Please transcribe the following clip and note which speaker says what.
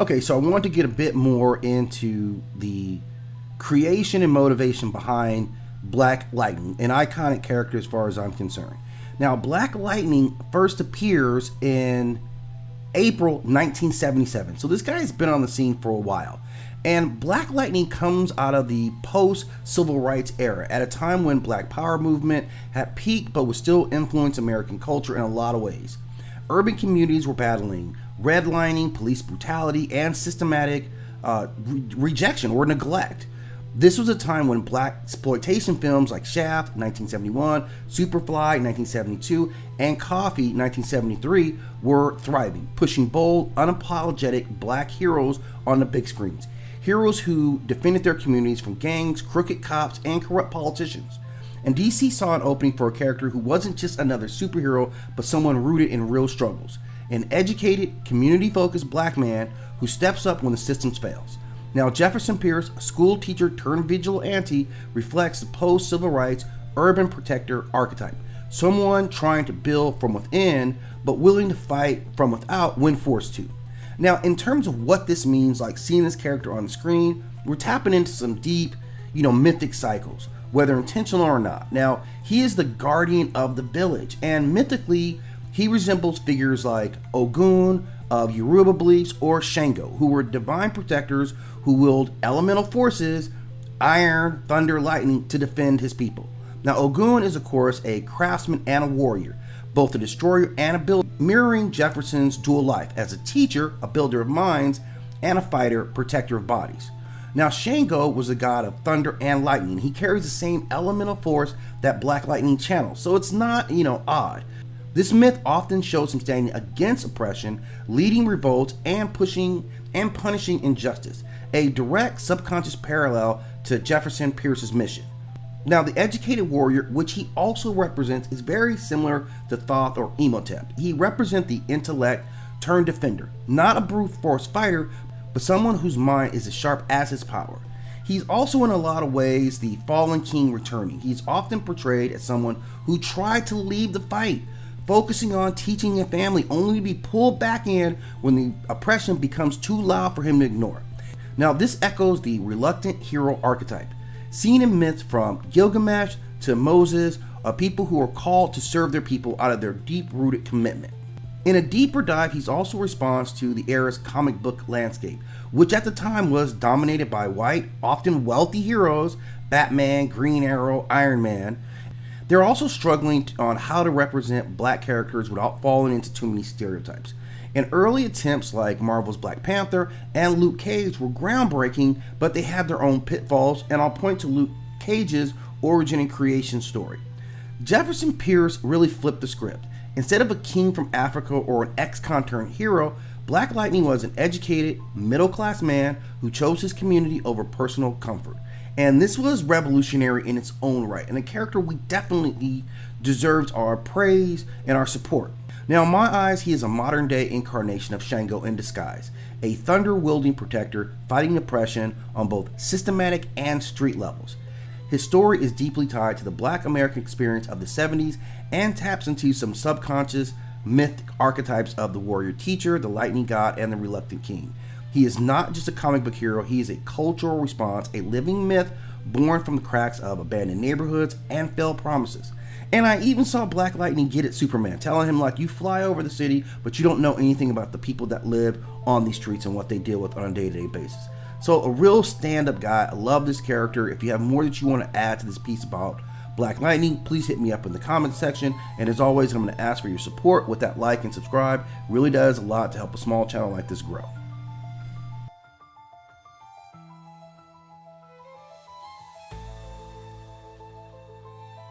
Speaker 1: Okay, so I want to get a bit more into the creation and motivation behind Black Lightning, an iconic character as far as I'm concerned. Now, Black Lightning first appears in April 1977. So this guy has been on the scene for a while. And Black Lightning comes out of the post-civil rights era, at a time when Black Power movement had peaked but was still influencing American culture in a lot of ways. Urban communities were battling redlining, police brutality, and systematic rejection or neglect. This was a time when Black exploitation films like Shaft, 1971, Superfly, 1972, and Coffee, 1973, were thriving, pushing bold, unapologetic Black heroes on the big screens. Heroes who defended their communities from gangs, crooked cops, and corrupt politicians. And DC saw an opening for a character who wasn't just another superhero, but someone rooted in real struggles. An educated, community-focused Black man who steps up when the system fails. Now, Jefferson Pierce, a school teacher turned vigilante, reflects the post-civil rights urban protector archetype. Someone trying to build from within, but willing to fight from without when forced to. Now, in terms of what this means, like seeing this character on the screen, we're tapping into some deep, mythic cycles, whether intentional or not. Now, he is the guardian of the village, and mythically, he resembles figures like Ogun of Yoruba beliefs or Shango, who were divine protectors who wield elemental forces, iron, thunder, lightning, to defend his people. Now, Ogun is, of course, a craftsman and a warrior, both a destroyer and a builder, mirroring Jefferson's dual life as a teacher, a builder of minds, and a fighter, protector of bodies. Now, Shango was a god of thunder and lightning. He carries the same elemental force that Black Lightning channels, so it's not, odd. This myth often shows him standing against oppression, leading revolts, and pushing and punishing injustice, a direct subconscious parallel to Jefferson Pierce's mission. Now, the educated warrior, which he also represents, is very similar to Thoth or Imhotep. He represents the intellect turned defender, not a brute force fighter, but someone whose mind is as sharp as his power. He's also in a lot of ways the fallen king returning. He's often portrayed as someone who tried to leave the fight, focusing on teaching a family, only to be pulled back in when the oppression becomes too loud for him to ignore. Now, this echoes the reluctant hero archetype, seen in myths from Gilgamesh to Moses, of people who are called to serve their people out of their deep-rooted commitment. In a deeper dive, he's also responds to the era's comic book landscape, which at the time was dominated by white, often wealthy heroes, Batman, Green Arrow, Iron Man. They're also struggling on how to represent Black characters without falling into too many stereotypes. And early attempts like Marvel's Black Panther and Luke Cage were groundbreaking, but they had their own pitfalls, and I'll point to Luke Cage's origin and creation story. Jefferson Pierce really flipped the script. Instead of a king from Africa or an ex-con turned hero, Black Lightning was an educated, middle-class man who chose his community over personal comfort. And this was revolutionary in its own right, and a character we definitely deserves our praise and our support. Now, in my eyes, he is a modern-day incarnation of Shango in disguise, a thunder-wielding protector fighting oppression on both systematic and street levels. His story is deeply tied to the Black American experience of the 70s and taps into some subconscious mythic archetypes of the warrior teacher, the lightning god, and the reluctant king. He is not just a comic book hero, he is a cultural response, a living myth born from the cracks of abandoned neighborhoods and failed promises. And I even saw Black Lightning get at Superman, telling him, like, you fly over the city, but you don't know anything about the people that live on these streets and what they deal with on a day-to-day basis. So a real stand-up guy. I love this character. If you have more that you want to add to this piece about Black Lightning, please hit me up in the comments section. And as always, I'm going to ask for your support with that like and subscribe. It really does a lot to help a small channel like this grow.